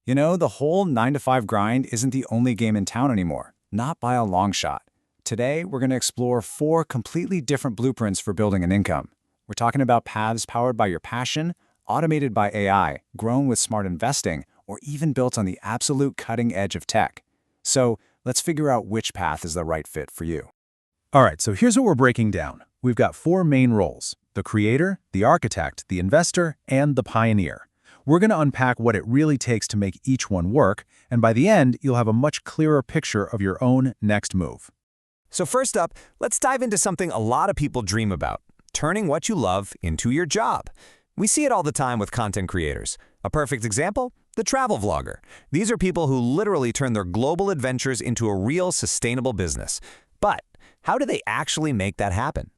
You know, the whole 9 to 5 grind isn't the only game in town anymore, not by a long shot. Today, we're going to explore 4 completely different blueprints for building an income. We're talking about paths powered by your passion, automated by AI, grown with smart investing, or even built on the absolute cutting edge of tech. So, let's figure out which path is the right fit for you. All right, so here's what we're breaking down. We've got 4 main roles: the creator, the architect, the investor, and the pioneer. We're going to unpack what it really takes to make each one work, and by the end, you'll have a much clearer picture of your own next move. So first up, let's dive into something a lot of people dream about: turning what you love into your job. We see it all the time with content creators. A perfect example? The travel vlogger. These are people who literally turn their global adventures into a real sustainable business. But how do they actually make that happen?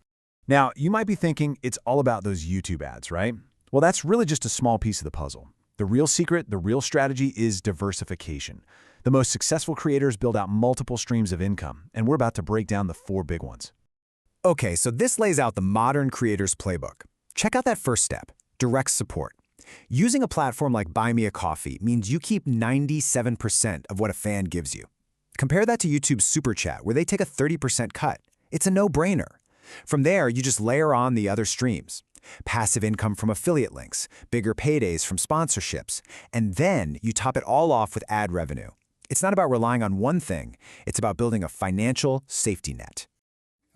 Now, you might be thinking it's all about those YouTube ads, right? Well, that's really just a small piece of the puzzle. The real secret, the real strategy is diversification. The most successful creators build out multiple streams of income, and we're about to break down the 4 big ones. Okay, so this lays out the modern creator's playbook. Check out that first step: direct support. Using a platform like Buy Me a Coffee means you keep 97% of what a fan gives you. Compare that to YouTube's Super Chat, where they take a 30% cut. It's a no-brainer. From there, you just layer on the other streams. Passive income from affiliate links, bigger paydays from sponsorships, and then you top it all off with ad revenue. It's not about relying on one thing, it's about building a financial safety net.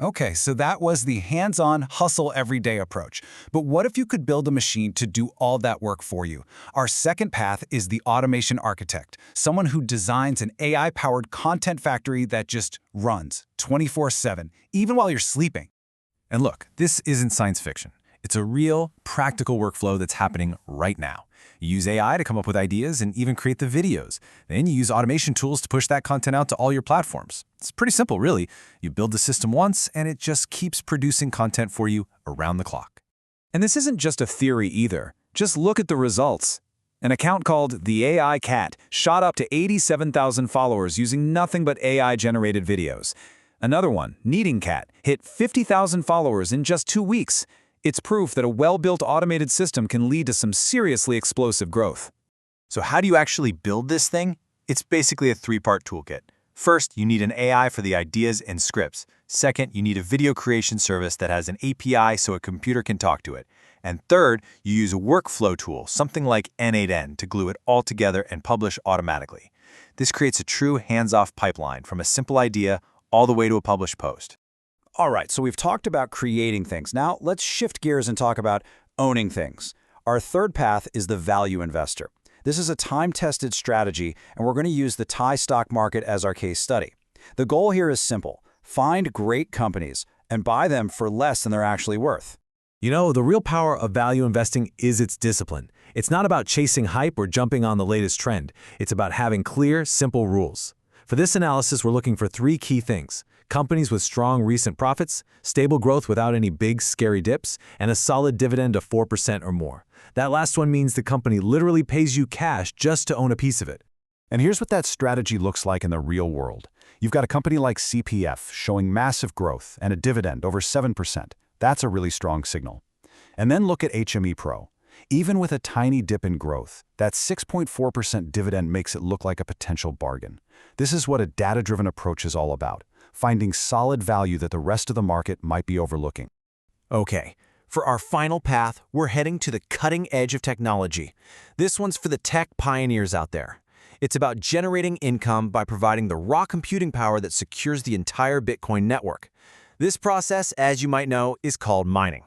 Okay, so that was the hands-on, hustle everyday approach. But what if you could build a machine to do all that work for you? Our second path is the automation architect, someone who designs an AI-powered content factory that just runs 24/7, even while you're sleeping. And look, this isn't science fiction. It's a real, practical workflow that's happening right now. You use AI to come up with ideas and even create the videos. Then you use automation tools to push that content out to all your platforms. It's pretty simple, really. You build the system once, and it just keeps producing content for you around the clock. And this isn't just a theory either. Just look at the results. An account called The AI Cat shot up to 87,000 followers using nothing but AI-generated videos. Another one, Kneading Cat, hit 50,000 followers in just 2 weeks. It's proof that a well-built automated system can lead to some seriously explosive growth. So how do you actually build this thing? It's basically a 3-part toolkit. First, you need an AI for the ideas and scripts. Second, you need a video creation service that has an API so a computer can talk to it. And third, you use a workflow tool, something like N8N, to glue it all together and publish automatically. This creates a true hands-off pipeline from a simple idea all the way to a published post. All right, so we've talked about creating things. Now let's shift gears and talk about owning things. Our third path is the value investor. This is a time-tested strategy, and we're going to use the Thai stock market as our case study. The goal here is simple: find great companies and buy them for less than they're actually worth. You know, the real power of value investing is its discipline. It's not about chasing hype or jumping on the latest trend. It's about having clear, simple rules. For this analysis, we're looking for 3 key things: companies with strong recent profits, stable growth without any big, scary dips, and a solid dividend of 4% or more. That last one means the company literally pays you cash just to own a piece of it. And here's what that strategy looks like in the real world. You've got a company like CPF showing massive growth and a dividend over 7%. That's a really strong signal. And then look at HME Pro. Even with a tiny dip in growth, that 6.4% dividend makes it look like a potential bargain. This is what a data-driven approach is all about: finding solid value that the rest of the market might be overlooking. Okay, for our final path, we're heading to the cutting edge of technology. This one's for the tech pioneers out there. It's about generating income by providing the raw computing power that secures the entire Bitcoin network. This process, as you might know, is called mining.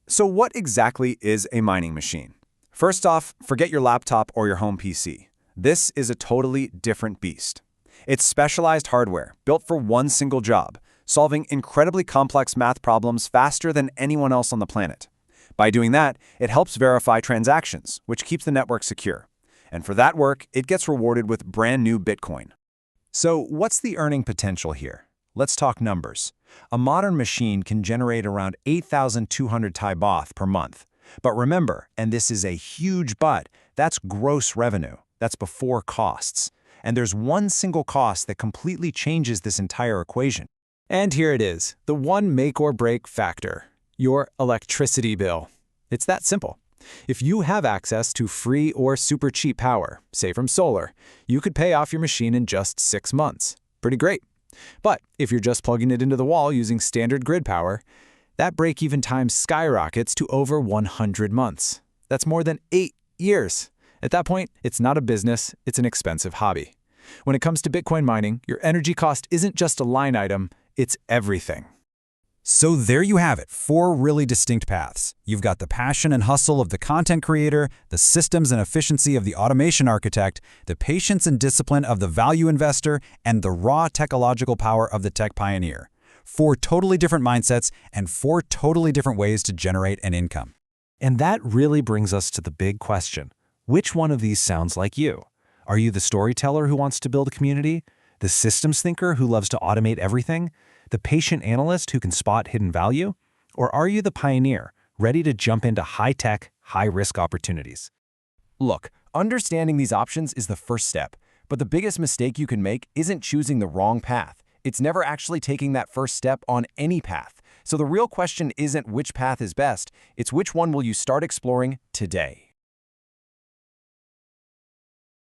So what exactly is a mining machine? First off, forget your laptop or your home PC. This is a totally different beast. It's specialized hardware built for one single job, solving incredibly complex math problems faster than anyone else on the planet. By doing that, it helps verify transactions, which keeps the network secure. And for that work, it gets rewarded with brand new Bitcoin. So what's the earning potential here? Let's talk numbers. A modern machine can generate around 8,200 Thai baht per month. But remember, and this is a huge but, that's gross revenue. That's before costs. And there's one single cost that completely changes this entire equation. And here it is, the one make or break factor: your electricity bill. It's that simple. If you have access to free or super cheap power, say from solar, you could pay off your machine in just 6 months. Pretty great. But if you're just plugging it into the wall using standard grid power, that break-even time skyrockets to over 100 months. That's more than 8 years. At that point, it's not a business, it's an expensive hobby. When it comes to Bitcoin mining, your energy cost isn't just a line item, it's everything. So there you have it, 4 really distinct paths. You've got the passion and hustle of the content creator, the systems and efficiency of the automation architect, the patience and discipline of the value investor, and the raw technological power of the tech pioneer. 4 totally different mindsets and 4 totally different ways to generate an income. And that really brings us to the big question. Which one of these sounds like you? Are you the storyteller who wants to build a community? The systems thinker who loves to automate everything? The patient analyst who can spot hidden value? Or are you the pioneer, ready to jump into high-tech, high-risk opportunities? Look, understanding these options is the first step, but the biggest mistake you can make isn't choosing the wrong path. It's never actually taking that first step on any path. So the real question isn't which path is best, it's which one will you start exploring today.